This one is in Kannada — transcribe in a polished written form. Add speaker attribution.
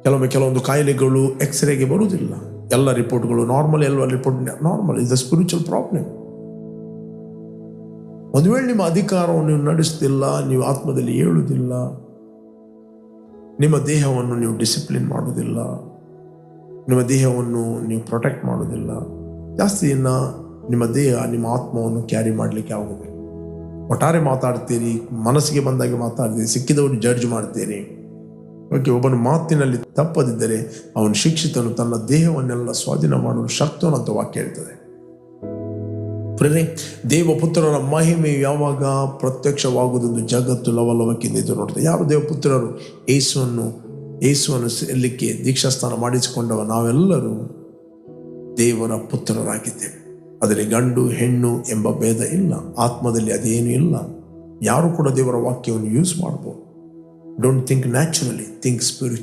Speaker 1: ಕೆಲವೊಂದು ಕಾಯಿಲೆಗಳು ಎಕ್ಸ್ರೇಗೆ ಬರುವುದಿಲ್ಲ. ಎಲ್ಲ ರಿಪೋರ್ಟ್ಗಳು ನಾರ್ಮಲ್, ಎಲ್ಲ report normal. Is the spiritual problem. ಒಂದು ವೇಳೆ ನಿಮ್ಮ ಅಧಿಕಾರವನ್ನು ನೀವು ನಡೆಸ್ತಿಲ್ಲ, ನೀವು ಆತ್ಮದಲ್ಲಿ ಏಳುವುದಿಲ್ಲ, ನಿಮ್ಮ ದೇಹವನ್ನು ನೀವು ಡಿಸಿಪ್ಲಿನ್ ಮಾಡುವುದಿಲ್ಲ, ನಿಮ್ಮ ದೇಹವನ್ನು ನೀವು ಪ್ರೊಟೆಕ್ಟ್ ಮಾಡೋದಿಲ್ಲ, ಜಾಸ್ತಿ ನಿಮ್ಮ ದೇಹ ನಿಮ್ಮ ಆತ್ಮವನ್ನು ಕ್ಯಾರಿ ಮಾಡಲಿಕ್ಕೆ ಆಗುವುದಿಲ್ಲ. ಒಟ್ಟಾರೆ ಮಾತಾಡ್ತೀರಿ, ಮನಸ್ಸಿಗೆ ಬಂದಾಗೆ ಮಾತಾಡ್ತೀರಿ, ಸಿಕ್ಕಿದವರು ಜಡ್ಜ್ ಮಾಡ್ತೀರಿ. ಓಕೆ, ಒಬ್ಬನ ಮಾತಿನಲ್ಲಿ ತಪ್ಪದಿದ್ದರೆ ಅವನು ಶಿಕ್ಷಿತನು, ತನ್ನ ದೇಹವನ್ನೆಲ್ಲ ಸ್ವಾಧೀನ ಮಾಡಲು ಶಕ್ತನು ಅಂತ ವಾಕ್ಯ ಹೇಳ್ತದೆ. ಪ್ರೇರೆ, ದೇವಪುತ್ರರ ಮಹಿಮೆಯು ಯಾವಾಗ ಪ್ರತ್ಯಕ್ಷವಾಗುವುದೆಂದು ಜಗತ್ತು ಲವಲವಕ್ಕಿಂದ ಇದು ನೋಡ್ತದೆ. ಯಾರು ದೇವಪುತ್ರರು? ಯೇಸುವನ್ನು ಸೆಲ್ಲಿಕ್ಕೆ ದೀಕ್ಷಾಸ್ನಾನ ಮಾಡಿಸಿಕೊಂಡವ ನಾವೆಲ್ಲರೂ ದೇವರ ಪುತ್ರರಾಗಿದ್ದೇವೆ. ಅದರಲ್ಲಿ ಗಂಡು ಹೆಣ್ಣು ಎಂಬ ಭೇದ ಇಲ್ಲ, ಆತ್ಮದಲ್ಲಿ ಅದೇನೂ ಇಲ್ಲ. ಯಾರು ಕೂಡ ದೇವರ ವಾಕ್ಯವನ್ನು ಯೂಸ್ ಮಾಡ್ಬೋದು. Don't think naturally, think spiritual.